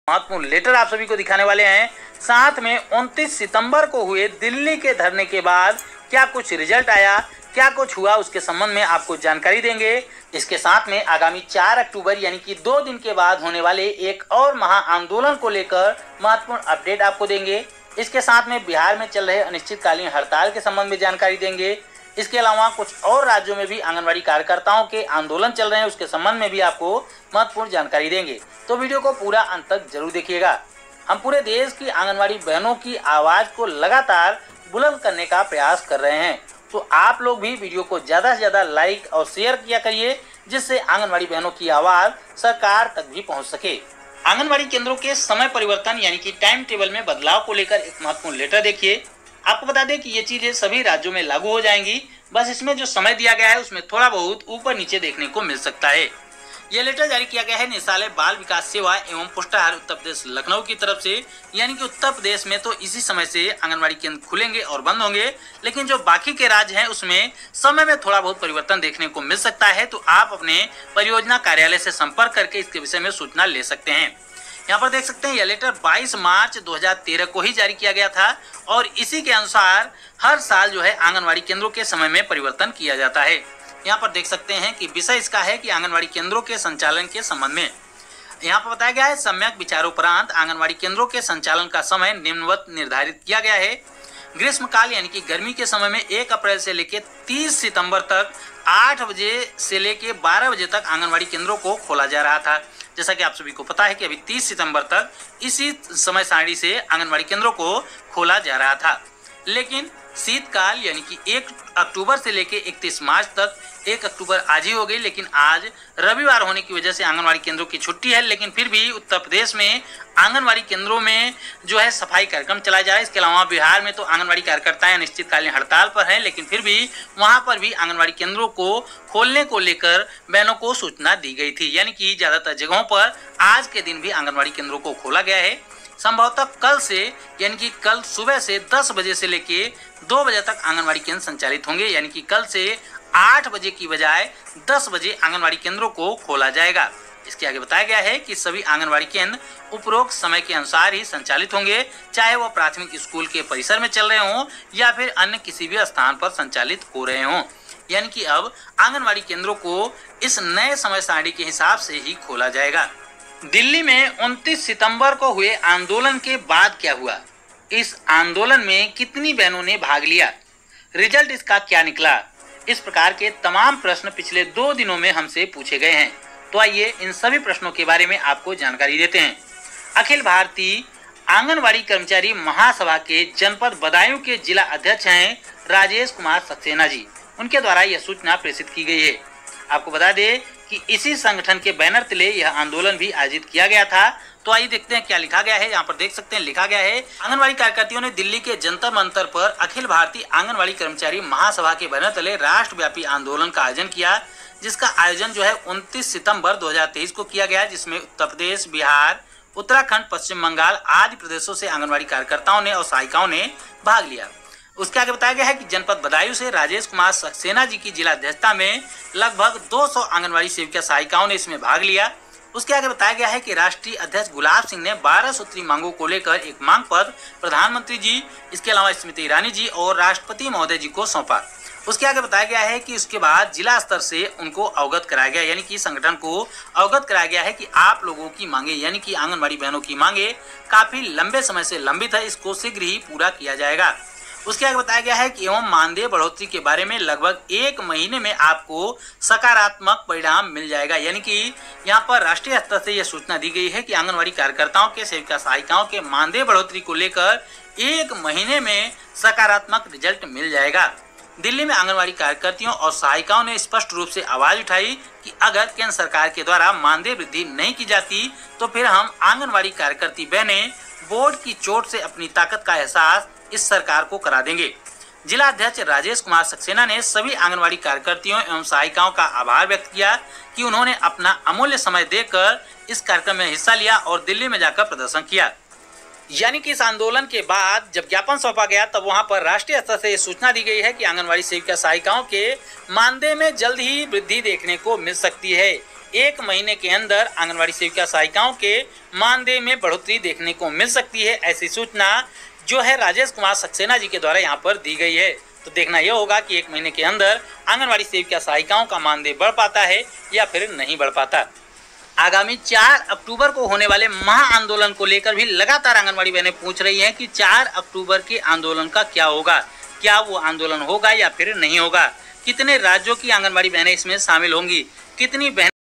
महत्वपूर्ण लेटर आप सभी को दिखाने वाले हैं। साथ में 29 सितंबर को हुए दिल्ली के धरने के बाद क्या कुछ रिजल्ट आया, क्या कुछ हुआ, उसके संबंध में आपको जानकारी देंगे। इसके साथ में आगामी 4 अक्टूबर यानी कि 2 दिन के बाद होने वाले एक और महा आंदोलन को लेकर महत्वपूर्ण अपडेट आपको देंगे। इसके साथ में बिहार में चल रहे अनिश्चितकालीन हड़ताल के संबंध में जानकारी देंगे। इसके अलावा कुछ और राज्यों में भी आंगनबाड़ी कार्यकर्ताओं के आंदोलन चल रहे हैं, उसके संबंध में भी आपको महत्वपूर्ण जानकारी देंगे। तो वीडियो को पूरा अंत तक जरूर देखिएगा। हम पूरे देश की आंगनबाड़ी बहनों की आवाज को लगातार बुलंद करने का प्रयास कर रहे हैं, तो आप लोग भी वीडियो को ज़्यादा से ज़्यादा लाइक और शेयर किया करिए, जिससे आंगनबाड़ी बहनों की आवाज़ सरकार तक भी पहुंच सके। आंगनबाड़ी केंद्रों के समय परिवर्तन यानी कि टाइम टेबल में बदलाव को लेकर एक महत्वपूर्ण लेटर देखिए। आपको बता दें कि ये चीजें सभी राज्यों में लागू हो जाएंगी, बस इसमें जो समय दिया गया है उसमें थोड़ा बहुत ऊपर नीचे देखने को मिल सकता है। यह लेटर जारी किया गया है निदेशालय बाल विकास सेवा एवं पुष्टाहार उत्तर प्रदेश लखनऊ की तरफ से, यानी कि उत्तर प्रदेश में तो इसी समय से आंगनबाड़ी केंद्र खुलेंगे और बंद होंगे, लेकिन जो बाकी के राज्य हैं उसमें समय में थोड़ा बहुत परिवर्तन देखने को मिल सकता है। तो आप अपने परियोजना कार्यालय से संपर्क करके इसके विषय में सूचना ले सकते हैं। यहाँ पर देख सकते हैं यह लेटर 22 मार्च 2013 को ही जारी किया गया था और इसी के अनुसार हर साल जो है आंगनबाड़ी केंद्रों के समय में परिवर्तन किया जाता है। यहाँ पर देख सकते हैं कि विषय इसका है कि आंगनबाड़ी केंद्रों के संचालन के संबंध में यहाँ पर बताया गया है, सम्यक विचारोपरांत आंगनबाड़ी केंद्रों के संचालन का समय निम्नवत निर्धारित किया गया है। ग्रीष्मकाल यानी कि गर्मी के समय में 1 अप्रैल से लेकर 30 सितंबर तक 8 बजे से लेकर 12 बजे तक आंगनबाड़ी केंद्रों को खोला जा रहा था। जैसा कि आप सभी को पता है कि अभी 30 सितंबर तक इसी समय सारणी से आंगनबाड़ी केंद्रों को खोला जा रहा था, लेकिन शीतकाल यानी कि 1 अक्टूबर से लेकर 31 मार्च तक, 1 अक्टूबर आज ही हो गई, लेकिन आज रविवार होने की वजह से आंगनबाड़ी केंद्रों की छुट्टी है, लेकिन फिर भी उत्तर प्रदेश में आंगनबाड़ी केंद्रों में जो है सफाई कार्यक्रम चलाया जा रहा है। इसके अलावा बिहार में तो आंगनबाड़ी कार्यकर्ताएं अनिश्चितकालीन हड़ताल पर हैं, लेकिन फिर भी वहां पर भी आंगनबाड़ी केंद्रों को खोलने को लेकर बहनों को सूचना दी गई थी, यानी कि ज्यादातर जगहों पर आज के दिन भी आंगनबाड़ी केंद्रों को खोला गया है। संभवतः कल से यानी कि कल सुबह से 10 बजे से लेके 2 बजे तक आंगनबाड़ी केंद्र संचालित होंगे, यानी कि कल से 8 बजे की बजाय 10 बजे आंगनबाड़ी केंद्रों को खोला जाएगा। इसके आगे बताया गया है कि सभी आंगनबाड़ी केंद्र उपरोक्त समय के अनुसार ही संचालित होंगे, चाहे वो प्राथमिक स्कूल के परिसर में चल रहे हों या फिर अन्य किसी भी स्थान पर संचालित हो रहे हों। यानी कि अब आंगनबाड़ी केंद्रों को इस नए समय सारणी के हिसाब से ही खोला जाएगा। दिल्ली में 29 सितंबर को हुए आंदोलन के बाद क्या हुआ, इस आंदोलन में कितनी बहनों ने भाग लिया, रिजल्ट इसका क्या निकला, इस प्रकार के तमाम प्रश्न पिछले 2 दिनों में हमसे पूछे गए हैं। तो आइए इन सभी प्रश्नों के बारे में आपको जानकारी देते हैं। अखिल भारतीय आंगनबाड़ी कर्मचारी महासभा के जनपद बदायूं के जिला अध्यक्ष हैं राजेश कुमार सक्सेना जी, उनके द्वारा यह सूचना प्रेषित की गई है। आपको बता दें कि इसी संगठन के बैनर तले यह आंदोलन भी आयोजित किया गया था। तो आइए देखते हैं क्या लिखा गया है। यहाँ पर देख सकते हैं लिखा गया है, आंगनबाड़ी कार्यकर्तियों ने दिल्ली के जंतर मंतर पर अखिल भारतीय आंगनबाड़ी कर्मचारी महासभा के बैनर तले राष्ट्रव्यापी आंदोलन का आयोजन किया, जिसका आयोजन जो है 29 सितंबर 2023 को किया गया, जिसमें उत्तर प्रदेश, बिहार, उत्तराखंड, पश्चिम बंगाल आदि प्रदेशों से आंगनबाड़ी कार्यकर्ताओं ने और सहायिकाओं ने भाग लिया। उसके आगे बताया गया है कि जनपद बदायूं से राजेश कुमार सक्सेना जी की जिला अध्यक्षता में लगभग 200 आंगनबाड़ी सेविका सहायिकाओं ने इसमें भाग लिया। उसके आगे बताया गया है कि राष्ट्रीय अध्यक्ष गुलाब सिंह ने 12 सूत्रीय मांगों को लेकर एक मांग पत्र प्रधानमंत्री जी, इसके अलावा स्मृति ईरानी जी और राष्ट्रपति महोदय जी को सौंपा। उसके आगे बताया गया है कि उसके बाद जिला स्तर से उनको अवगत कराया गया, यानी कि संगठन को अवगत कराया गया है कि आप लोगों की मांगे यानी कि आंगनबाड़ी बहनों की मांगे काफी लंबे समय से लंबित है, इसको शीघ्र ही पूरा किया जाएगा। उसके आगे बताया गया है कि एवं मानदेय बढ़ोतरी के बारे में लगभग 1 महीने में आपको सकारात्मक परिणाम मिल जाएगा, यानी कि यहाँ पर राष्ट्रीय स्तर से यह सूचना दी गई है कि आंगनबाड़ी कार्यकर्ताओं के सेविका सहायिकाओं के मानदेय बढ़ोतरी को लेकर 1 महीने में सकारात्मक रिजल्ट मिल जाएगा। दिल्ली में आंगनबाड़ी कार्यकर्तियों और सहायिकाओं ने स्पष्ट रूप से आवाज उठाई कि अगर केंद्र सरकार के द्वारा मानदेय वृद्धि नहीं की जाती तो फिर हम आंगनबाड़ी कार्यकर्ती बहनें बोर्ड की चोट से अपनी ताकत का एहसास इस सरकार को करा देंगे। जिला अध्यक्ष राजेश कुमार सक्सेना ने सभी आंगनबाड़ी कार्यकर्तियों एवं सहायिकाओं का आभार व्यक्त किया कि उन्होंने अपना अमूल्य समय देकर इस कार्यक्रम में हिस्सा लिया और दिल्ली में जाकर प्रदर्शन किया। यानी कि इस आंदोलन के बाद जब ज्ञापन सौंपा गया तब वहां पर राष्ट्रीय स्तर से सूचना दी गई है कि आंगनबाड़ी सेविका सहायिकाओं के मानदेय में जल्द ही वृद्धि देखने को मिल सकती है। 1 महीने के अंदर आंगनबाड़ी सेविका सहायिकाओं के मानदेय में बढ़ोतरी देखने को मिल सकती है। ऐसी सूचना जो है राजेश कुमार सक्सेना जी के द्वारा यहाँ पर दी गई है। तो देखना यह होगा कि 1 महीने के अंदर आंगनबाड़ी सेविका सहायिकाओं का मानदेय बढ़ पाता है या फिर नहीं बढ़ पाता। आगामी 4 अक्टूबर को होने वाले महा आंदोलन को लेकर भी लगातार आंगनबाड़ी बहनें पूछ रही हैं कि 4 अक्टूबर के आंदोलन का क्या होगा, क्या वो आंदोलन होगा या फिर नहीं होगा, कितने राज्यों की आंगनबाड़ी बहनें इसमें शामिल होंगी, कितनी बहन